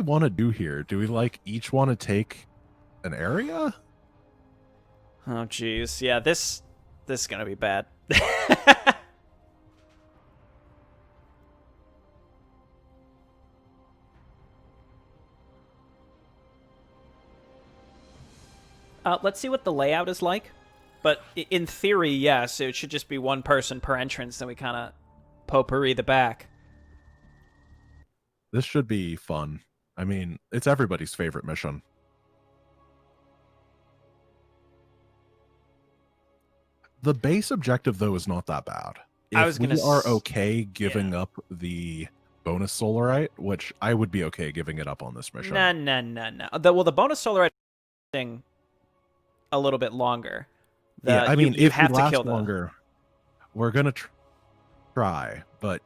want to do here? Do we like each want to take an area? Oh jeez, yeah, this is gonna be bad. Let's see what the layout is like. But in theory, yes, it should just be one person per entrance, then we kind of potpourri the back. This should be fun. I mean, it's everybody's favorite mission. The base objective, though, is not that bad. If we are okay giving up the bonus Solarite, which I would be okay giving it up on this mission. No. Well, the bonus Solarite thing a little bit longer. Yeah, I mean, if it lasts longer, we're going to try. But,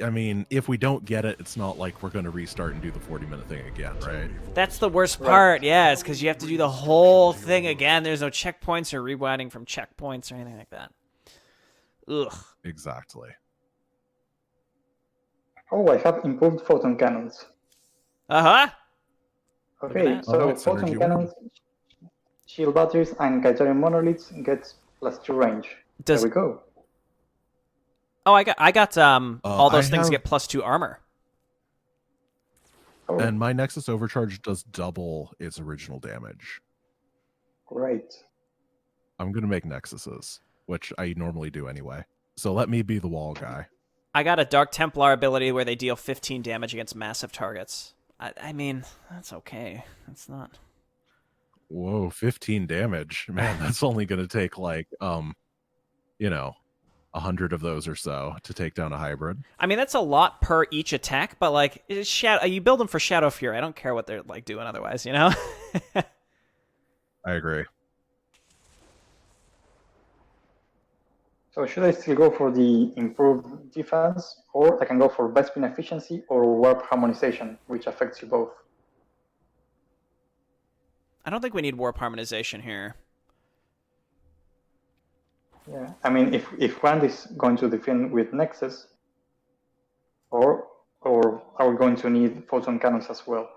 I mean, if we don't get it, it's not like we're going to restart and do the 40-minute thing again, right? That's the worst part, yeah. It's because you have to do the whole thing again. There's no checkpoints or rewinding from checkpoints or anything like that. Ugh. Exactly. Oh, I have improved photon cannons. Uh-huh. Okay, so photon cannons, shield batteries, and Kaitarian monoliths gets +2 range. There we go. Oh, I got all those things get +2 armor. Oh. And my Nexus Overcharge does double its original damage. Great. I'm going to make Nexuses, which I normally do anyway. So let me be the wall guy. I got a Dark Templar ability where they deal 15 damage against massive targets. I mean, that's okay. It's not... Whoa, 15 damage. Man, that's only going to take like, 100 of those or so to take down a hybrid. I mean, that's a lot per each attack, but like, you build them for Shadow Fury. I don't care what they're like doing otherwise, you know? I agree. So should I still go for the improved defense, or I can go for Bespin efficiency or warp harmonization, which affects you both? I don't think we need warp harmonization here. Yeah, I mean, if Grand is going to defend with Nexus, or are we going to need photon cannons as well?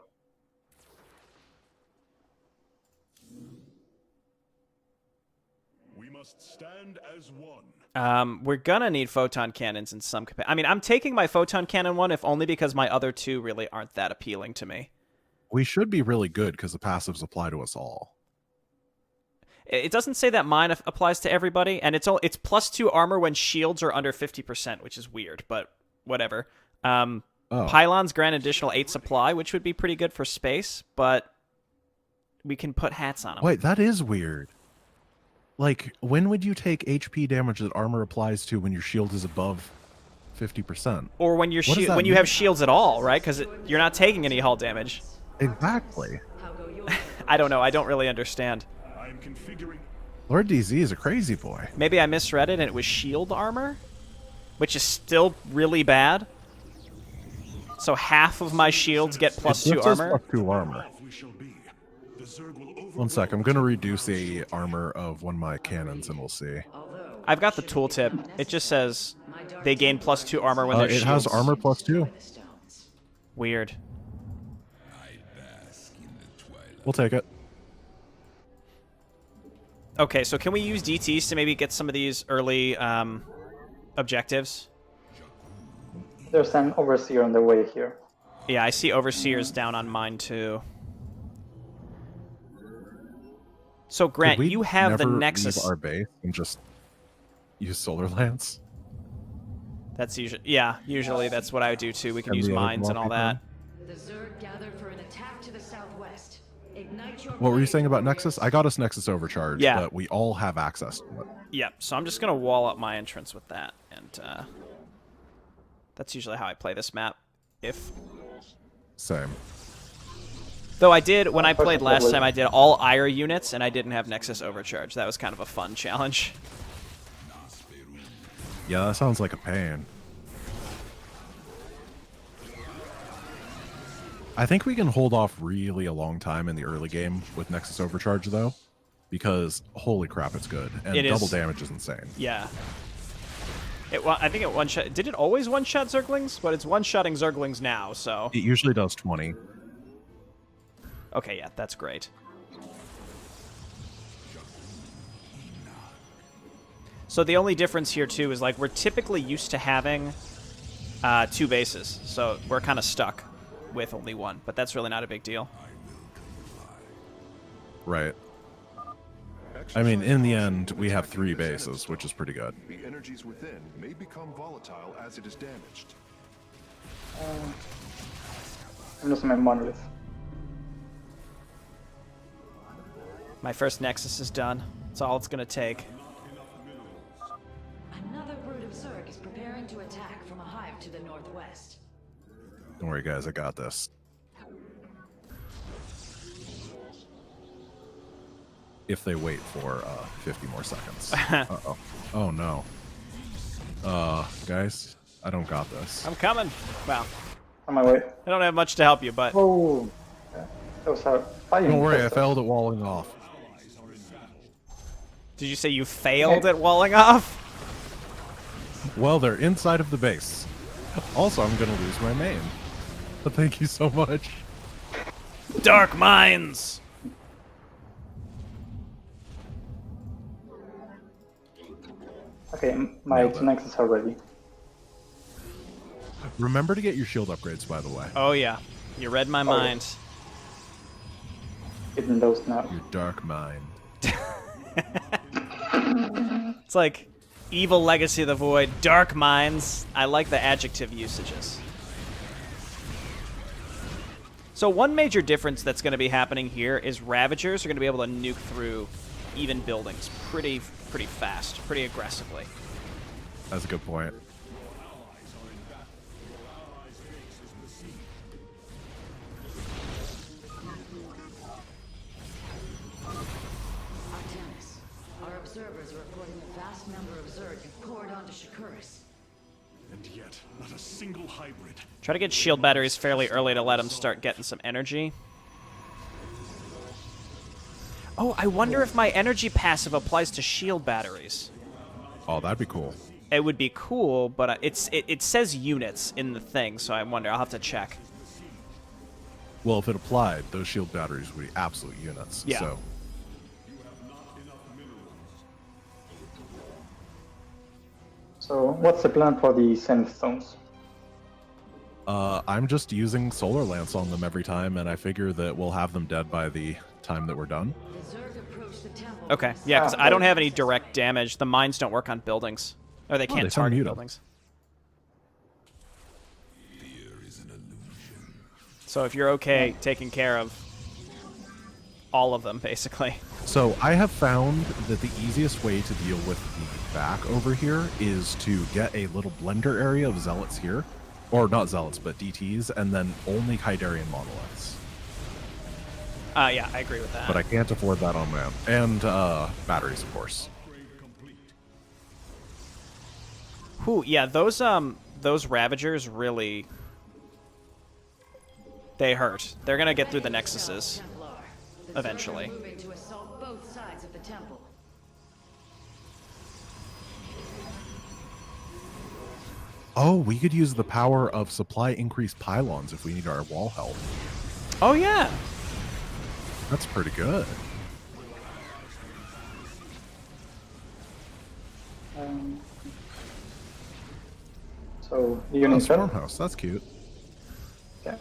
We must stand as one. We're gonna need photon cannons in some capacity. I mean, I'm taking my photon cannon one, if only because my other two really aren't that appealing to me. We should be really good because the passives apply to us all. It doesn't say that mine applies to everybody, and it's +2 armor when shields are under 50%, which is weird, but whatever. Pylons grant additional 8 supply, which would be pretty good for space, but we can put hats on them. Wait, that is weird. Like, when would you take HP damage that armor applies to when your shield is above 50%? Or when you have shields at all, right? Because you're not taking any hull damage. Exactly. I don't know. I don't really understand. I'm configuring. LordDz is a crazy boy. Maybe I misread it and it was shield armor, which is still really bad. So half of my shields get +2 armor. +2 armor. One sec, I'm going to reduce the armor of one of my cannons and we'll see. I've got the tooltip. It just says they gain +2 armor when they're shields. It has armor +2. Weird. We'll take it. Okay, so can we use DTs to maybe get some of these early objectives? There's an Overseer on the way here. Yeah, I see Overseers down on mine too. So Grant, you have the Nexus. Leave our base and just use Solar Lance. That's usually that's what I would do too. We can use mines and all that. The Zerg gathered for an attack to the southwest. Ignite your What were you saying about Nexus? I got us Nexus Overcharge, yeah, but we all have access to it. Yeah, so I'm just gonna wall up my entrance with that, and that's usually how I play this map. Same. Though I did, when I played last time, I did all IRA units, and I didn't have Nexus Overcharge. That was kind of a fun challenge. Yeah, that sounds like a pain. I think we can hold off really a long time in the early game with Nexus Overcharge, though, because holy crap, it's good. And double damage is insane. Yeah. I think it one-shot... Did it always one-shot Zerglings? But it's one-shotting Zerglings now, so... It usually does 20. Okay, yeah, that's great. So the only difference here, too, is, like, we're typically used to having 2 bases. So we're kind of stuck with only 1. But that's really not a big deal. Right. I mean, in the end, we have 3 bases, which is pretty good. The energies within may become volatile as it is damaged. I'm losing my monolith. My first Nexus is done. That's all it's going to take. Another brood of Zerg is preparing to attack from a hive to the northwest. Don't worry, guys. I got this. If they wait for 50 more seconds. Uh-oh. Oh, no. Guys, I don't got this. I'm coming. Wow. On my way. I don't have much to help you, but... Oh. Yeah. Those are fighting. Don't worry, I failed at walling off. Did you say you failed at walling off? Well, they're inside of the base. Also, I'm going to lose my main. But thank you so much. Dark Minds! Okay, my Nailed it. Nexus are ready. Remember to get your shield upgrades, by the way. Oh, yeah. You read my mind. Getting those now. Your dark mind. It's like Evil Legacy of the Void, Dark Minds. I like the adjective usages. So one major difference that's going to be happening here is Ravagers are going to be able to nuke through even buildings pretty fast, pretty aggressively. That's a good point. Artemis, our observers are reporting a vast number of Zerg have poured onto Shakuris. And yet, not a single hybrid. Try to get shield batteries fairly early to let them start getting some energy. Oh, I wonder if my energy passive applies to shield batteries. Oh, that'd be cool. It would be cool, but it says units in the thing, so I wonder. I'll have to check. Well, if it applied, those shield batteries would be absolute units. Yeah. So. So, what's the plan for the Zenith Stones? I'm just using Solar Lance on them every time, and I figure that we'll have them dead by the time that we're done. The Zerg approach the temple. Okay, yeah, because I don't have any direct damage. The mines don't work on buildings. Or they can't they target unmute 'em. buildings. So if you're okay taking care of all of them, basically. So I have found that the easiest way to deal with the back over here is to get a little blender area of Zealots here. Or not Zealots, but DTs, and then only Hydarian monoliths. Yeah, I agree with that. But I can't afford that on my own. And batteries, of course. Whew, yeah, those Ravagers really... They hurt. They're gonna get through the Nexuses eventually. Moving to assault both sides of the temple. Oh, we could use the power of supply increased pylons if we need our wall help. Oh, yeah. That's pretty good. So, Oh, units Storm House, that's cute. Okay.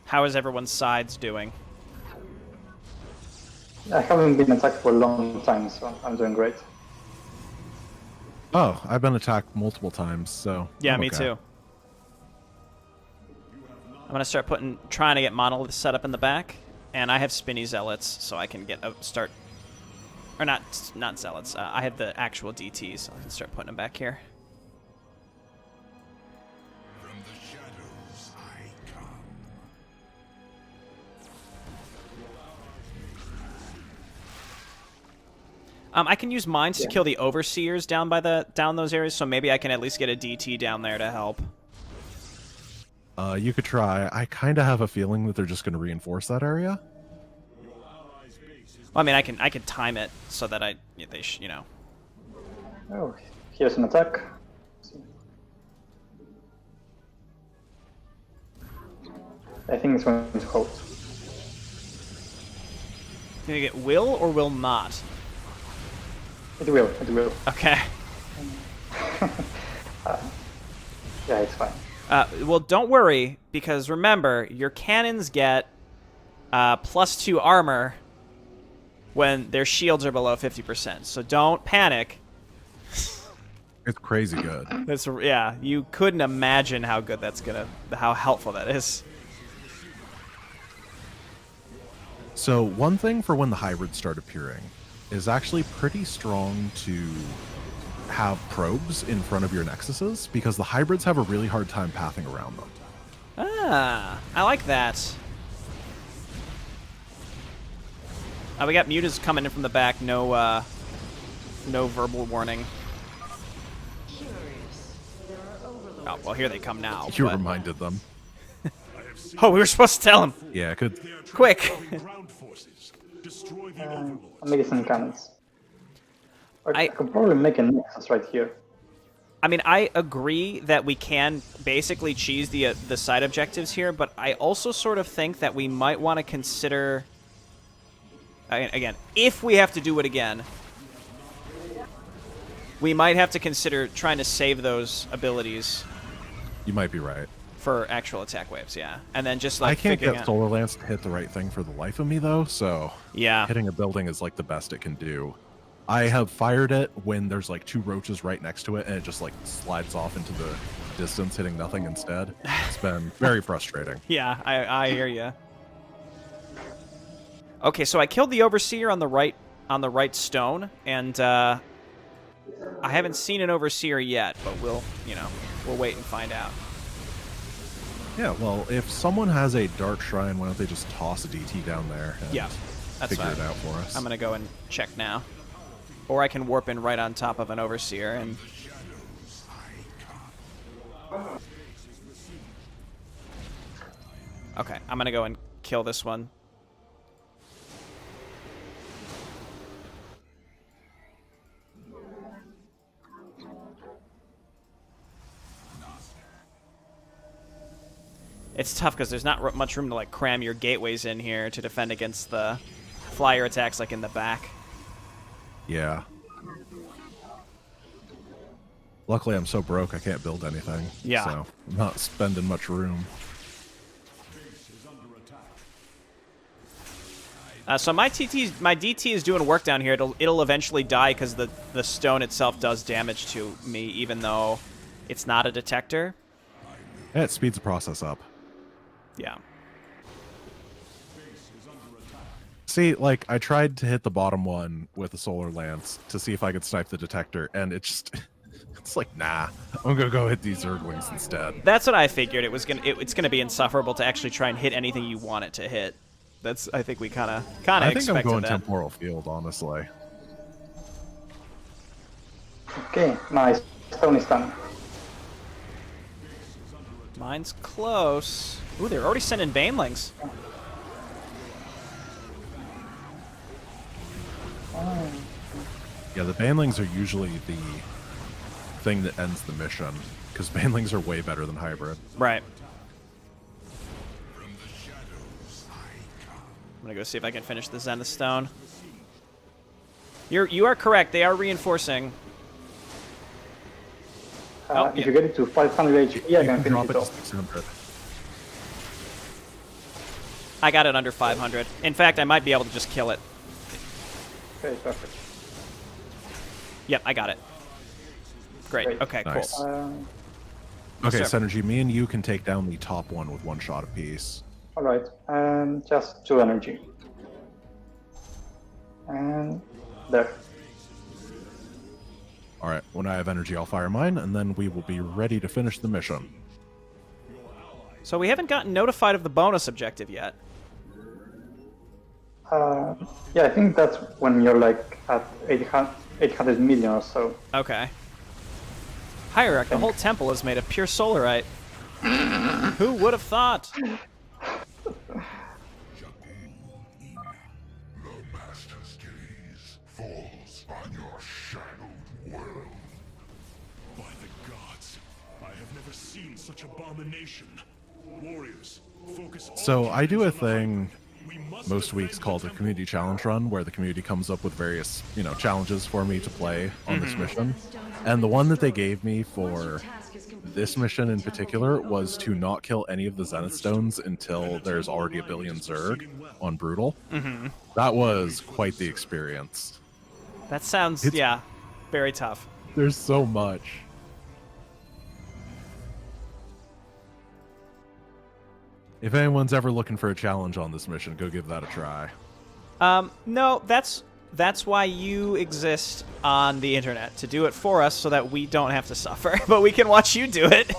How is everyone's sides doing? I haven't been attacked for a long time, so I'm doing great. Oh, I've been attacked multiple times, so... Yeah, I'm me okay. too. I'm gonna start trying to get monoliths set up in the back, and I have spinny zealots, so I can get start, or not zealots. I have the actual DTs, so I can start putting them back here. From the shadows I come. I can use mines to kill the overseers down those areas, so maybe I can at least get a DT down there to help. You could try. I kind of have a feeling that they're just going to reinforce that area. Well, I mean, I can time it so that you know. Oh, here's an attack. I think it's going to hold. Gonna get will or will not? It will. It will. Okay. Yeah, it's fine. Well, don't worry, because remember, your cannons get +2 armor when their shields are below 50%. So don't panic. It's crazy good. That's yeah. You couldn't imagine how good that's how helpful that is. So one thing for when the hybrids start appearing is actually pretty strong to have probes in front of your nexuses, because the hybrids have a really hard time pathing around them. Ah, I like that. We got mutas coming in from the back. No verbal warning. Oh, well, here they come now. You reminded them. Oh, we were supposed to tell them. Yeah, good. Quick. I'm making some cannons. I could probably make a nexus right here. I mean, I agree that we can basically cheese the side objectives here, but I also sort of think that we might want to consider... Again, if we have to do it again, we might have to consider trying to save those abilities. You might be right. For actual attack waves, yeah. And then just like I can't get out... Solar Lance to hit the right thing for the life of me, though, so yeah, hitting a building is like the best it can do. I have fired it when there's like 2 roaches right next to it, and it just like slides off into the distance, hitting nothing instead. It's been very frustrating. Yeah, I hear you. Okay, so I killed the Overseer on the right stone, and I haven't seen an Overseer yet, but we'll wait and find out. Yeah, well, if someone has a Dark Shrine, why don't they just toss a DT down there and that's figure fine. it out for us? I'm going to go and check now. Or I can warp in right on top of an Overseer and... Okay, I'm going to go and kill this one. It's tough because there's not much room to like cram your gateways in here to defend against the flyer attacks like in the back. Yeah. Luckily, I'm so broke I can't build anything. Yeah. So I'm not spending much room. So my DT is doing work down here. It'll eventually die because the stone itself does damage to me, even though it's not a detector. Yeah, it speeds the process up. Yeah. See, like, I tried to hit the bottom one with a Solar Lance to see if I could snipe the detector, and it's like, nah, I'm gonna go hit these Zerglings instead. That's what I figured. It's gonna be insufferable to actually try and hit anything you want it to hit. I think we kind of expected that. I think I'm going Temporal Field, honestly. Okay, nice. Stone is done. Mine's close. Ooh, they're already sending Banelings. Yeah, the Banelings are usually the thing that ends the mission, because Banelings are way better than Hybrid. Right. I'm gonna go see if I can finish the Zenith Stone. You are correct. They are reinforcing. If you get it to 500 HP, I can finish it off. 600. I got it under 500. In fact, I might be able to just kill it. Okay, perfect. Yep, I got it. Great. Okay, Nice. cool. Okay, Sir. Synergy, me and you can take down the top one with 1 shot apiece. Alright, just 2 energy. And there. Alright, when I have energy, I'll fire mine, and then we will be ready to finish the mission. So we haven't gotten notified of the bonus objective yet. Yeah, I think that's when you're like at 800 million or so. Okay. Hierarch, the whole temple is made of pure solarite. Who would have thought? The Master's gaze falls on your shadowed world. By the gods, I have never seen such abomination. Warriors, So I do a thing most weeks called a community challenge run, where the community comes up with various, challenges for me to play on this mission. And the one that they gave me for this mission in particular was to not kill any of the Zenith Stones until there's already a billion Zerg on Brutal. That was quite the experience. That sounds, very tough. There's so much. If anyone's ever looking for a challenge on this mission, go give that a try. No, that's why you exist on the internet, to do it for us so that we don't have to suffer, but we can watch you do it.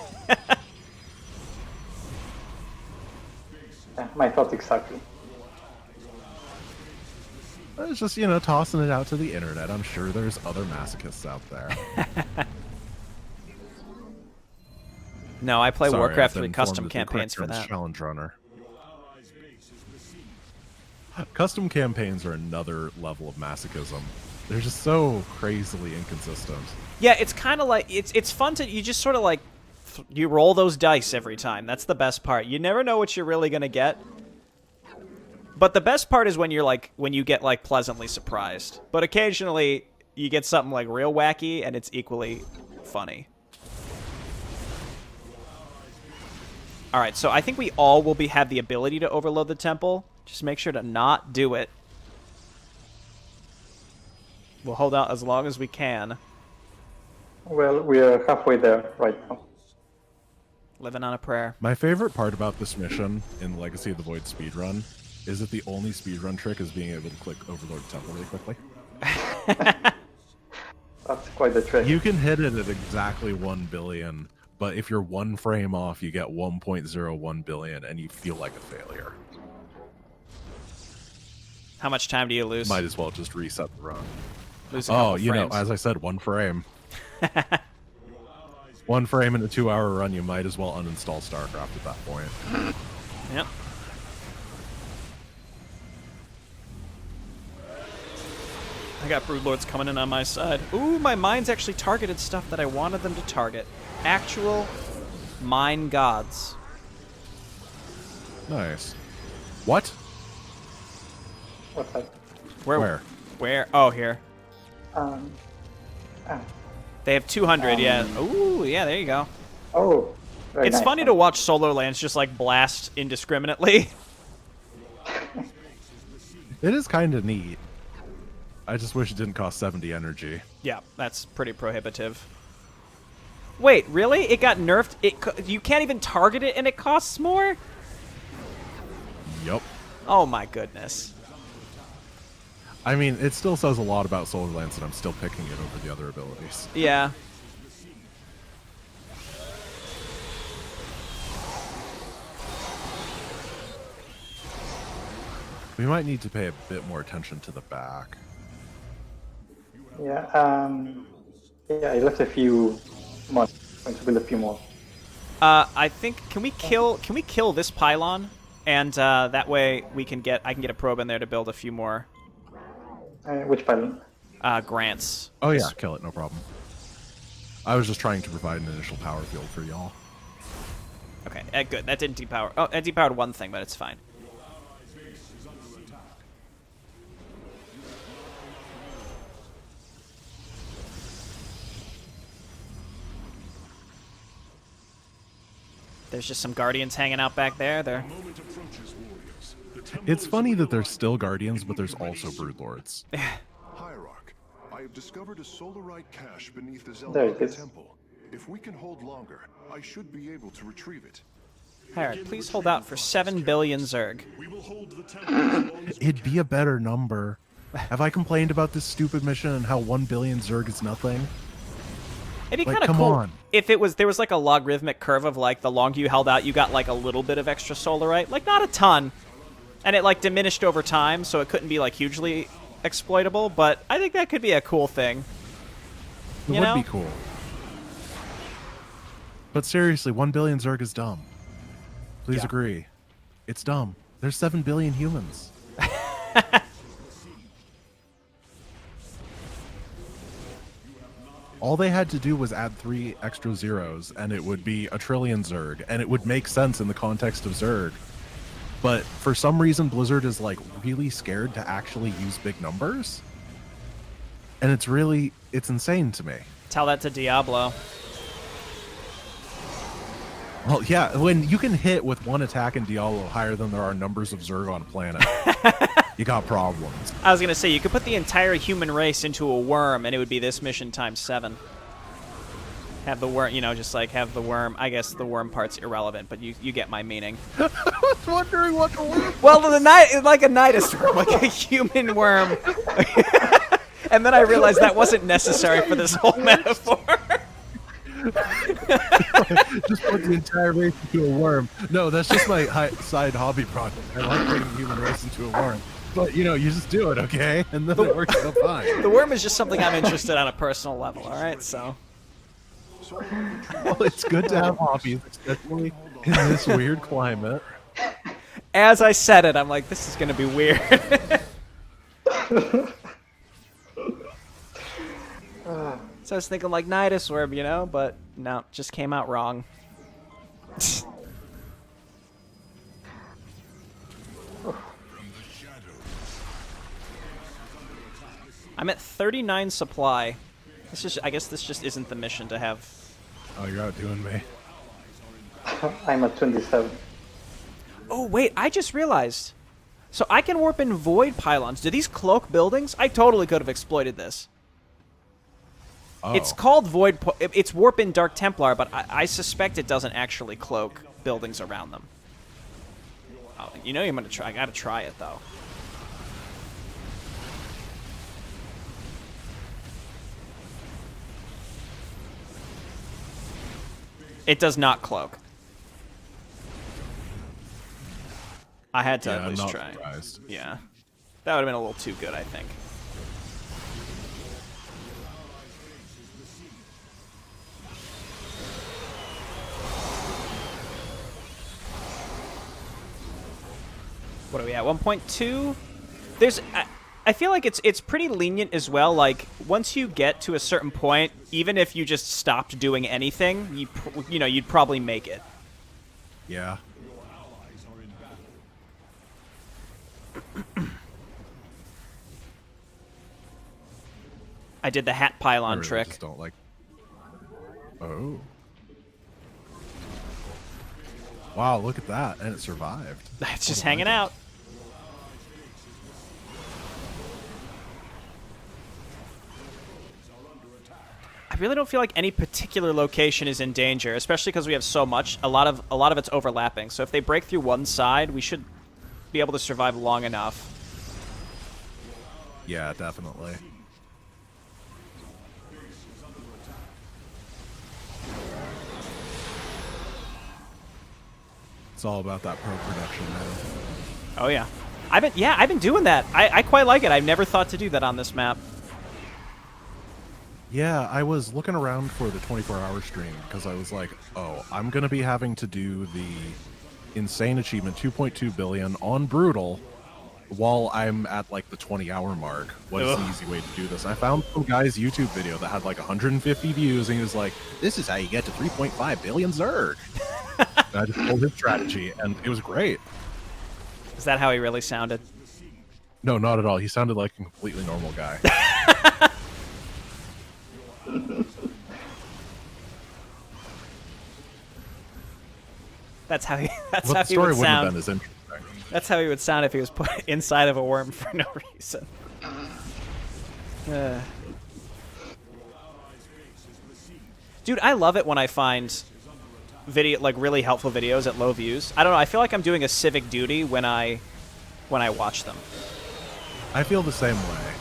Yeah, my thoughts exactly. It's just, tossing it out to the internet. I'm sure there's other masochists out there. No, I play Sorry, Warcraft I've 3 been custom informed that the campaigns for correct term is that. Challenge runner. Custom campaigns are another level of masochism. They're just so crazily inconsistent. Yeah, it's kind of like it's fun to you just sort of like you roll those dice every time. That's the best part. You never know what you're really gonna get. But the best part is when you get like pleasantly surprised. But occasionally you get something like real wacky and it's equally funny. All right, so I think we all will have the ability to overload the temple. Just make sure to not do it. We'll hold out as long as we can. Well, we are halfway there right now. Living on a prayer. My favorite part about this mission in Legacy of the Void speedrun is that the only speedrun trick is being able to click Overlord Temple really quickly. That's quite the trick. You can hit it at exactly 1 billion, but if you're one frame off, you get 1.01 billion, and you feel like a failure. How much time do you lose? Might as well just reset the run. Lose a couple frames. As I said, 1 frame. 1 frame in a 2-hour run, you might as well uninstall StarCraft at that point. Yep. I got Broodlords coming in on my side. Ooh, my mines actually targeted stuff that I wanted them to target. Actual mine gods. Nice. What? What's that? Where? Where? Oh, here. Ah. They have 200, yeah. Ooh, yeah, there you go. Oh, very It's nice. funny to watch Solar Lands just, like, blast indiscriminately. It is kind of neat. I just wish it didn't cost 70 energy. Yeah, that's pretty prohibitive. Wait, really? It got nerfed? You can't even target it and it costs more? Yup. Oh my goodness. I mean, it still says a lot about Solar Lance, and I'm still picking it over the other abilities. Yeah. We might need to pay a bit more attention to the back. Yeah, I left a few months. I'm going to build a few more. I think can we kill this pylon, and that way I can get a probe in there to build a few more Which pylon? grants. Oh yeah, kill it, no problem. I was just trying to provide an initial power field for y'all. Okay, good. That didn't depower. Oh, it depowered one thing, but it's fine. There's just some guardians hanging out back there. It's funny that there's still guardians, but there's also broodlords. Hierarch, I have discovered a solarite cache beneath the There it Zelda is. temple. If we can hold longer, I should be able to retrieve it. Alright, please hold out for 7 billion Zerg. It'd be a better number. Have I complained about this stupid mission and how 1 billion Zerg is nothing? It'd be Like, kind of come cool on. if there was like a logarithmic curve of like the longer you held out, you got like a little bit of extra solarite, like not a ton, and it like diminished over time, so it couldn't be like hugely exploitable. But I think that could be a cool thing. It You would know? be cool. But seriously, 1 billion Zerg is dumb. Please Yeah. agree. It's dumb. There's 7 billion humans. All they had to do was add 3 extra zeros, and it would be a trillion Zerg, and it would make sense in the context of Zerg. but for some reason Blizzard is like really scared to actually use big numbers. And it's insane to me. Tell that to Diablo. Well, yeah, when you can hit with one attack in Diablo higher than there are numbers of Zerg on planet, you got problems. I was going to say, you could put the entire human race into a worm, and it would be this mission times 7. Have the worm, just like have the worm. I guess the worm part's irrelevant, but you get my meaning. I was wondering what the worm was. Well, like a nidus worm, like a human worm. And then I realized that wasn't necessary for this whole metaphor. Just put the entire race into a worm. No, that's just my side hobby project. I like putting the human race into a worm. But, you just do it, okay? And then it works out fine. The worm is just something I'm interested in on a personal level, all right? So. Well, it's good to have hobbies, especially in this weird climate. As I said it, I'm like, this is going to be weird. So I was thinking like Nidus Orb, but no, just came out wrong. I'm at 39 supply. I guess this just isn't the mission to have. Oh, you're outdoing me. I'm at 27. Oh, wait, I just realized. So I can warp in void pylons. Do these cloak buildings? I totally could have exploited this. Oh. It's called void. It's warp in Dark Templar, but I suspect it doesn't actually cloak buildings around them. Oh, I'm gonna try. I gotta try it though. It does not cloak. I had to at least try. Surprised. Yeah, that would have been a little too good, I think. What are we at? 1.2? I feel like it's pretty lenient as well. Like once you get to a certain point, even if you just stopped doing anything, you'd probably make it. Yeah. I did the hat pylon trick. Just don't like. Oh. Wow, look at that, and it survived. It's just hanging out. I really don't feel like any particular location is in danger, especially because we have so much. A lot of it's overlapping. So if they break through one side, we should be able to survive long enough. Yeah, definitely. It's all about that pro production, man. Oh yeah, I've been doing that. I quite like it. I've never thought to do that on this map. Yeah, I was looking around for the 24-hour stream because I was like, oh, I'm going to be having to do the insane achievement 2.2 billion on Brutal while I'm at like the 20-hour mark. What is an easy way to do this? I found some guy's YouTube video that had like 150 views, and he was like, this is how you get to 3.5 billion Zerg. And I just told his strategy, and it was great. Is that how he really sounded? No, not at all. He sounded like a completely normal guy. That's how he. That's But how the he story would wouldn't have sound. been as interesting. That's how he would sound if he was put inside of a worm for no reason. Dude, I love it when I find really helpful videos at low views. I don't know. I feel like I'm doing a civic duty when I watch them. I feel the same way.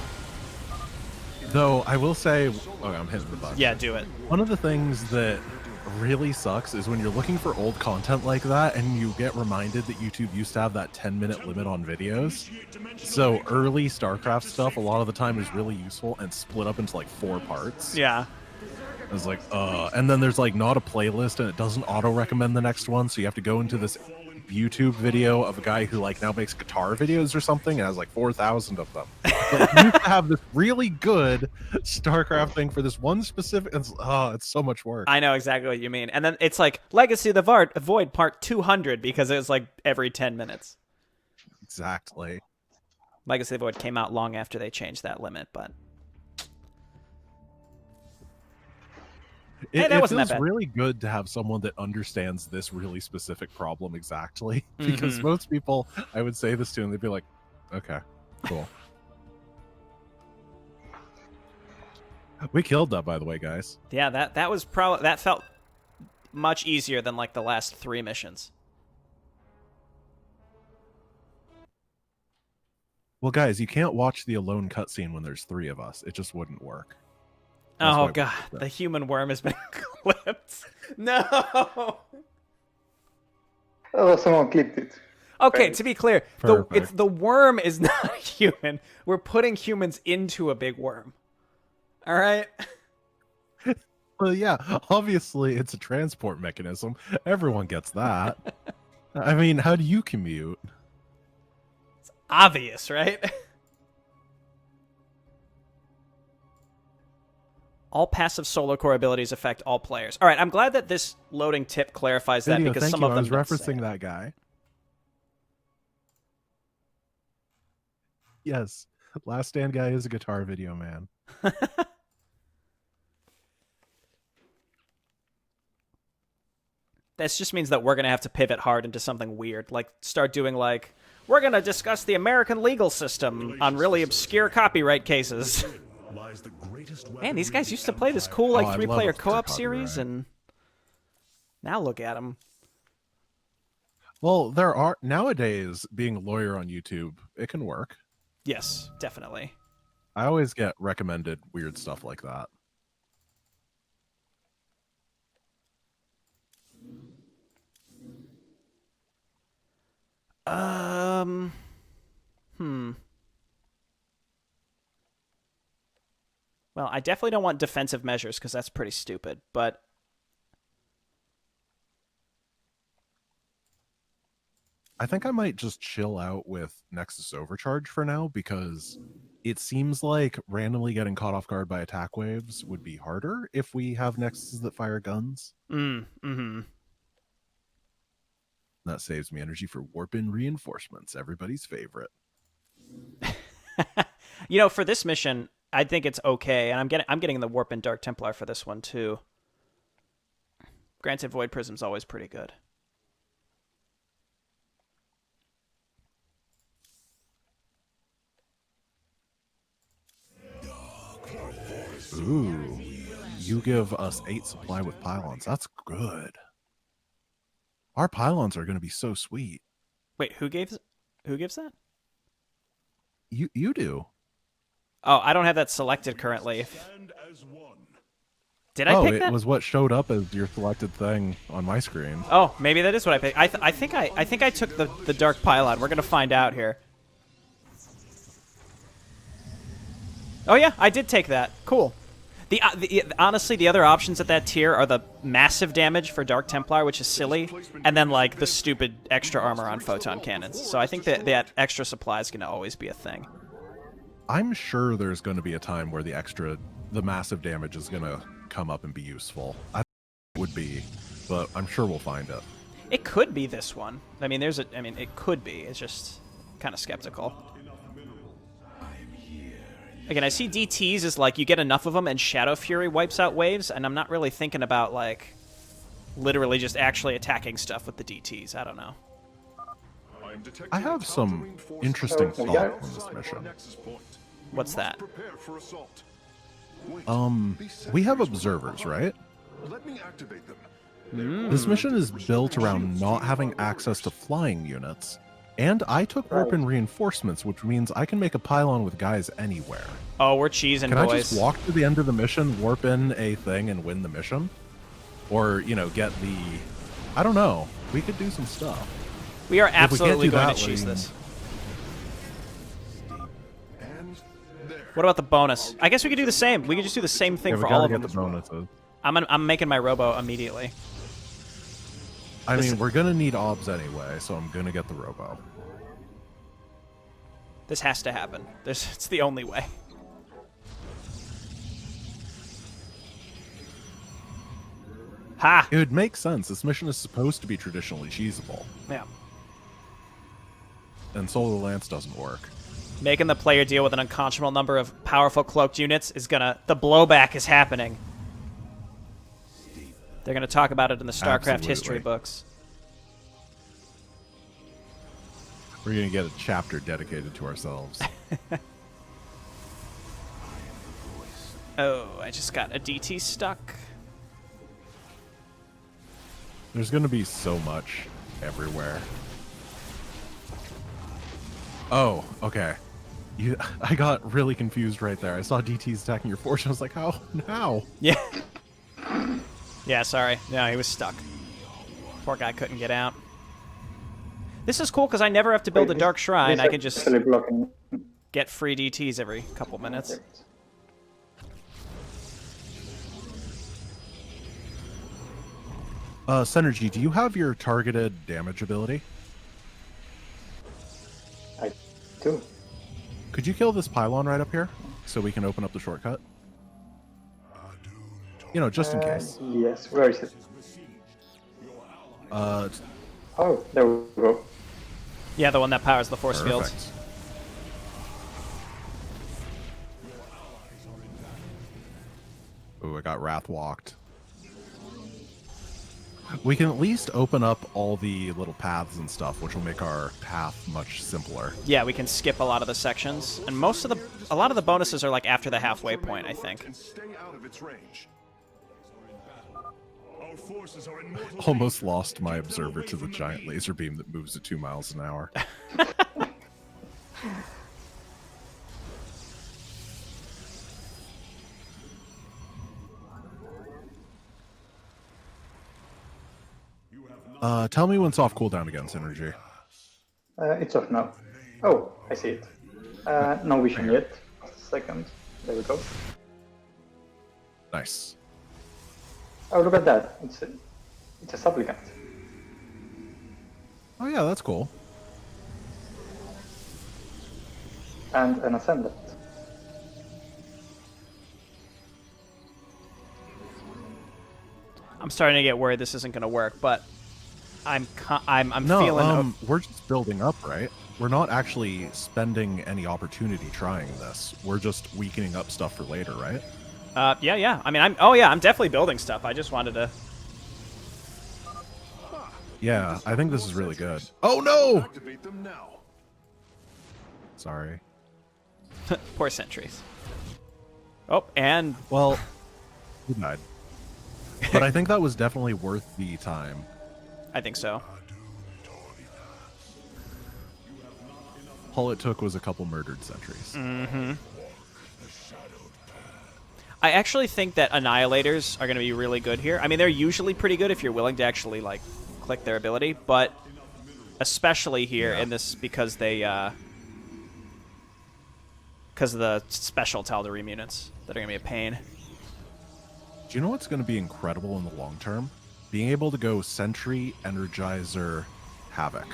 Though I will say, oh, I'm hitting the button. Yeah, do it. One of the things that really sucks is when you're looking for old content like that and you get reminded that YouTube used to have that 10-minute limit on videos. So early StarCraft stuff a lot of the time is really useful and split up into like 4 parts. Yeah. I was like, and then there's like not a playlist and it doesn't auto-recommend the next one, so you have to go into this YouTube video of a guy who like now makes guitar videos or something and has like 4,000 of them. But you used to have this really good StarCraft thing for this one specific. It's so much work. I know exactly what you mean. And then it's like Legacy of the Void Part 200 because it's like every 10 minutes. Exactly. Legacy of the Void came out long after they changed that limit, but It wasn't that feels bad. really good to have someone that understands this really specific problem exactly. Because Mm-hmm. most people, I would say this to, and they'd be like, okay, cool. We killed that, by the way, guys. Yeah, that was probably that felt much easier than like the last 3 missions. Well, guys, you can't watch the alone cutscene when there's 3 of us. It just wouldn't work. That's Oh why god, the human worm has been clipped. No. Oh, someone clipped it. Okay, Right. to be clear, the worm is not human. We're putting humans into a big worm. All right. Well, yeah, obviously it's a transport mechanism. Everyone gets that. I mean, how do you commute? It's obvious, right? All passive solar core abilities affect all players. All right, I'm glad that this loading tip clarifies that Video, because thank some you. of I them was don't say referencing it. that guy. Yes, Last Stand guy is a guitar video man. This just means that we're going to have to pivot hard into something weird, like start doing like, we're going to discuss the American legal system on really obscure copyright cases. Man, these guys used to play this cool like 3-player co-op series, and now look at them. Well, there are nowadays being a lawyer on YouTube, it can work. Yes, definitely. I always get recommended weird stuff like that. Well, I definitely don't want defensive measures because that's pretty stupid, but I think I might just chill out with Nexus Overcharge for now because it seems like randomly getting caught off guard by attack waves would be harder if we have Nexuses that fire guns. That saves me energy for warp-in reinforcements, everybody's favorite. You know, for this mission, I think it's okay, and I'm getting the Warp and Dark Templar for this one too. Granted, Void Prism's always pretty good. Ooh, you give us 8 supply with pylons. That's good. Our pylons are going to be so sweet. Wait, who gives that? You do. Oh, I don't have that selected currently. Did I pick that? It was what showed up as your selected thing on my screen. Oh, maybe that is what I picked. I think I took the Dark Pylon. We're gonna find out here. Oh yeah, I did take that. Cool. Honestly, the other options at that tier are the massive damage for Dark Templar, which is silly, and then like the stupid extra armor on photon cannons. So I think that extra supply is gonna always be a thing. I'm sure there's going to be a time where the massive damage is going to come up and be useful. I think it would be, but I'm sure we'll find it. It could be this one. I mean, it could be. It's just kind of skeptical. Again, I see DTs as like you get enough of them and Shadow Fury wipes out waves, and I'm not really thinking about like literally just actually attacking stuff with the DTs. I don't know. I have some interesting thoughts on this mission. What's that? We have observers, right? Let me activate them. This mission is built around not having access to flying units, and I took warp-in reinforcements, which means I can make a pylon with guys anywhere. Oh, we're cheesing, Can boys. I just walk to the end of the mission, warp in a thing, and win the mission? Or, get the... I don't know. We could do some stuff. We are absolutely going that, to cheese this. What about the bonus? I guess we could do the same. We could just do the same thing for all of them. We gotta get the bonuses. I'm making my robo immediately. I mean, we're gonna need obs anyway, so I'm gonna get the robo. This has to happen. It's the only way. Ha! It would make sense. This mission is supposed to be traditionally cheesable. Yeah. and Solar Lance doesn't work. Making the player deal with an unconscionable number of powerful cloaked units is gonna... The blowback is happening. They're gonna talk about it in the StarCraft history books. We're gonna get a chapter dedicated to ourselves. Oh, I just got a DT stuck. There's gonna be so much everywhere. Oh, okay. I got really confused right there. I saw DTs attacking your forge, and I was like, how? How? Yeah. Yeah, sorry. No, he was stuck. Poor guy couldn't get out. This is cool because I never have to build a Dark Shrine. I can just get free DTs every couple minutes. Synergy, do you have your targeted damage ability? I do. Could you kill this pylon right up here so we can open up the shortcut? You know, just in case. Yes, where is it? Oh, there we go. Yeah, the one that powers the force fields. Ooh, I got Wrath walked. We can at least open up all the little paths and stuff, which will make our path much simpler. Yeah, we can skip a lot of the sections, and a lot of the bonuses are like after the halfway point, I think. Stay out of its range. Our forces are in Almost lost my observer to the giant laser beam that moves at 2 miles an hour. Tell me when it's off cooldown again, Synergy. It's off now. Oh, I see it. No vision yet. Just a second. There we go. Nice. Oh, look at that. It's a supplicant. Oh yeah, that's cool. And an ascendant. I'm starting to get worried this isn't going to work, but I'm No, feeling... we're just building up, right? We're not actually spending any opportunity trying this. We're just weakening up stuff for later, right? Yeah. I mean, I'm definitely building stuff. I just wanted to... Yeah, I think this is really good. Oh no! Activate them now. Sorry. Poor sentries. Oh, and... Well, he died. But I think that was definitely worth the time. I think so. All it took was a couple murdered sentries. Mm-hmm. I actually think that Annihilators are going to be really good here. I mean, they're usually pretty good if you're willing to actually, like, click their ability, but especially here in this because they, because of the special Tal'Darim units that are going to be a pain. Do you know what's going to be incredible in the long term? Being able to go Sentry, Energizer, Havoc.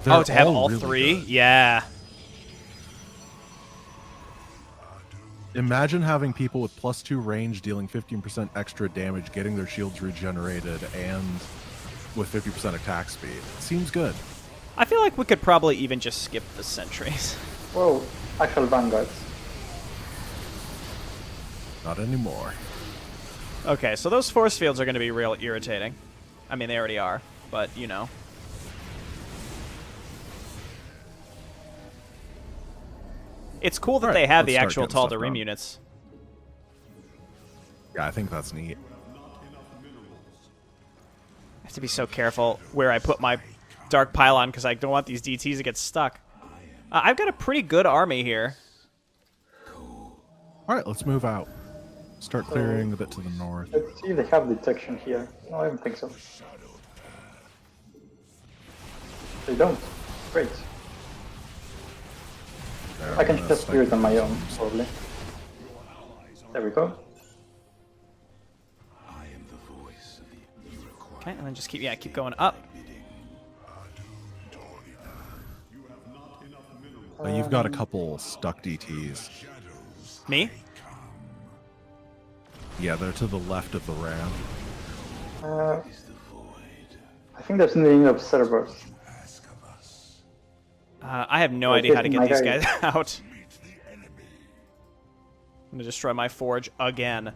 They're to have all really three? good. Yeah. Imagine having people with +2 range dealing 15% extra damage, getting their shields regenerated, and with 50% attack speed. Seems good. I feel like we could probably even just skip the sentries. Whoa, actual vanguards. Not anymore. Okay, so those force fields are going to be real irritating. I mean, they already are, but, you know. It's cool that they have the actual Tal'Darim units. Yeah, I think that's neat. I have to be so careful where I put my Dark Pylon because I don't want these DTs to get stuck. I've got a pretty good army here. Alright, let's move out. Start clearing a bit to the north. Let's see if they have detection here. No, I don't think so. They don't. Great. I can just do it on my own, probably. There we go. Okay, and then just keep going up. You've got a couple stuck DTs. Me? Yeah, they're to the left of the ram. I think there's no observers. I have no idea how to get these guys out. I'm gonna destroy my forge again.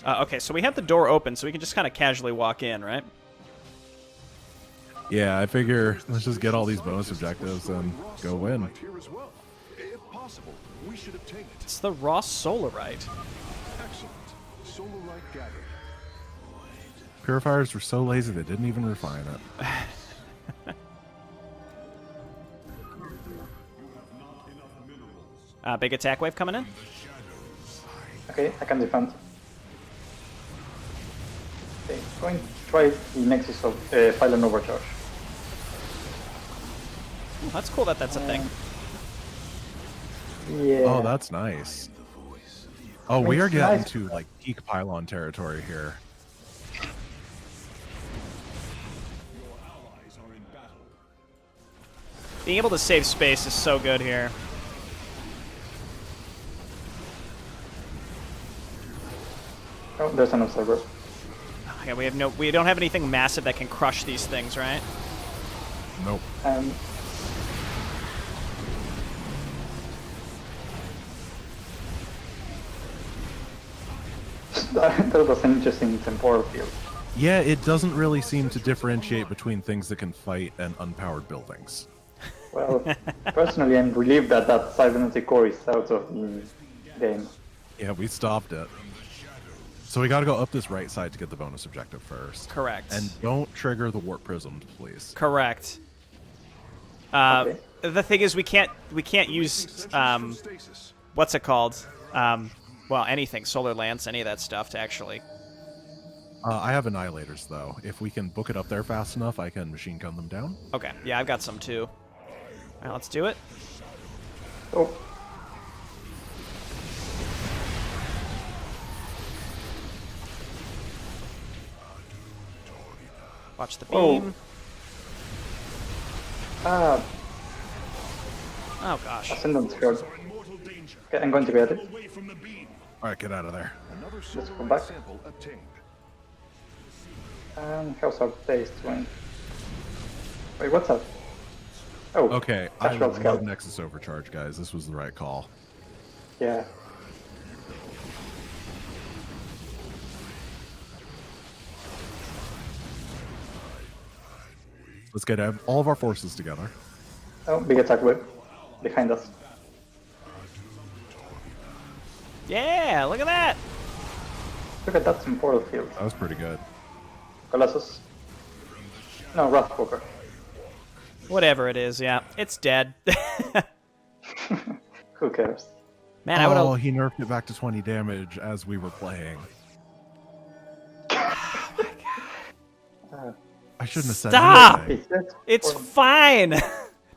Okay, so we have the door open, so we can just kind of casually walk in, right? Yeah, I figure let's just get all these bonus objectives and go win. It's the raw solarite. Excellent. Solarite gathered. Purifiers were so lazy they didn't even refine it. Big attack wave coming in. Okay, I can defend. Okay, going to try the Nexus of Pylon Overcharge. Ooh, that's cool that that's a thing. Yeah. Oh, that's nice. Oh, we are getting to like peak pylon territory here. Being able to save space is so good here. Oh, there's an observer. Yeah, we don't have anything massive that can crush these things, right? Nope. That was an interesting temporal field. Yeah, it doesn't really seem to differentiate between things that can fight and unpowered buildings. Well, personally, I'm relieved that that cybernetic core is out of the game. Yeah, we stopped it. So we gotta go up this right side to get the bonus objective first. Correct. And don't trigger the warp prisms, please. Correct. Okay. The thing is, we can't use what's it called? Well, anything, solar lance, any of that stuff to actually. I have annihilators though. If we can book it up there fast enough, I can machine gun them down. Okay, yeah, I've got some too. All right, let's do it. Oh, Watch the beam. ah, Oh gosh. Ascendant Sphere. Okay, I'm going to get it. Alright, get out of there. Another go back. solarite sample obtained. And how's our base doing? Wait, what's that? Oh, Okay, I Astral love Scout. Nexus Overcharge, guys. This was the right call. Yeah. Let's get all of our forces together. Oh, big attack whip behind us. Yeah, look at that. Look at that temporal field. That was pretty good. Colossus. No, Wrathwalker. Whatever it is, yeah, it's dead. Who cares? Man, I would Oh, have. he nerfed it back to 20 damage as we were playing. I shouldn't have said Stop! anything. It's fine.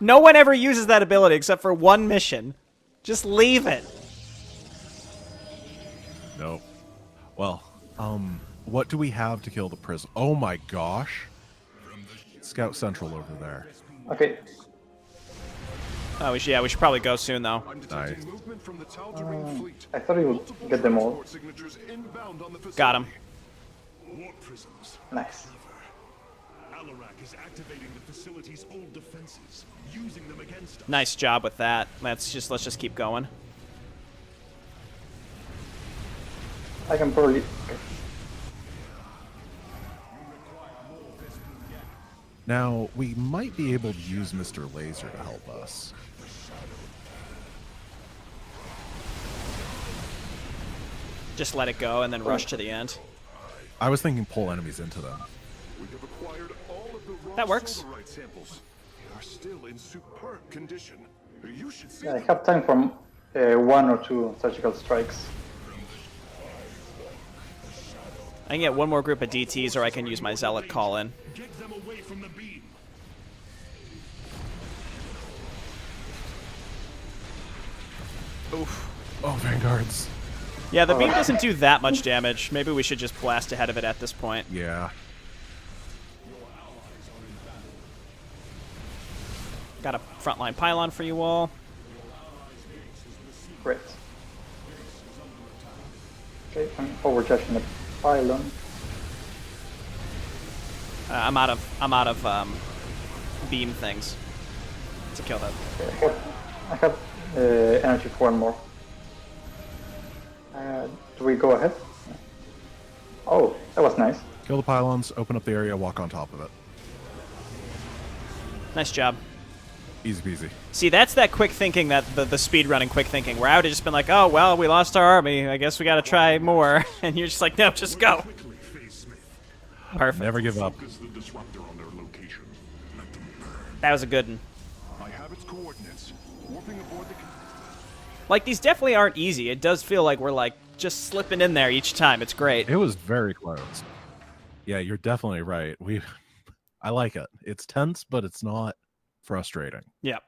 No one ever uses that ability except for one mission. Just leave it. No. Well, what do we have to kill the prism? Oh my gosh. Scout Central over there. Okay. Oh, we should probably go soon though. I'm detecting Nice. movement from the Tal'Darim fleet. I thought he would get them all. Transport signatures inbound on the facility. Got him. Warp prisms. Nice. Alarak is activating the facility's old defenses, using them against us. Nice job with that. Let's just keep going. I can probably... Now, we might be able to use Mr. Laser to help us. Just let it go and then rush to the end. I was thinking pull enemies into them. We have acquired all of the raw That works. solarite samples. They are still in superb condition. You should see I them. have time for 1 or 2 surgical strikes. I can get one more group of DTs, or I can use my Zealot call in. Get them away from the beam. Oof. Oh, Vanguards. Yeah, the beam doesn't do that much damage. Maybe we should just blast ahead of it at this point. Yeah. Got a frontline pylon for you all. Great. Okay, I'm overcharging the pylon. I'm out of beam things to kill that. Okay, I have energy for one more. Do we go ahead? Oh, that was nice. Kill the pylons, open up the area, walk on top of it. Nice job. Easy peasy. See, that's that quick thinking, that the speed running quick thinking, where I would have just been like, oh, well, we lost our army. I guess we got to try more. And you're just like, no, just go. Quickly, Phase Smith. Perfect. Never give up. Focus the disruptor on their location. Let them burn. That was a good one. I have its coordinates. Warping aboard the... Like, these definitely aren't easy. It does feel like we're, like, just slipping in there each time. It's great. It was very close. Yeah, you're definitely right. I like it. It's tense, but it's not frustrating. Yep.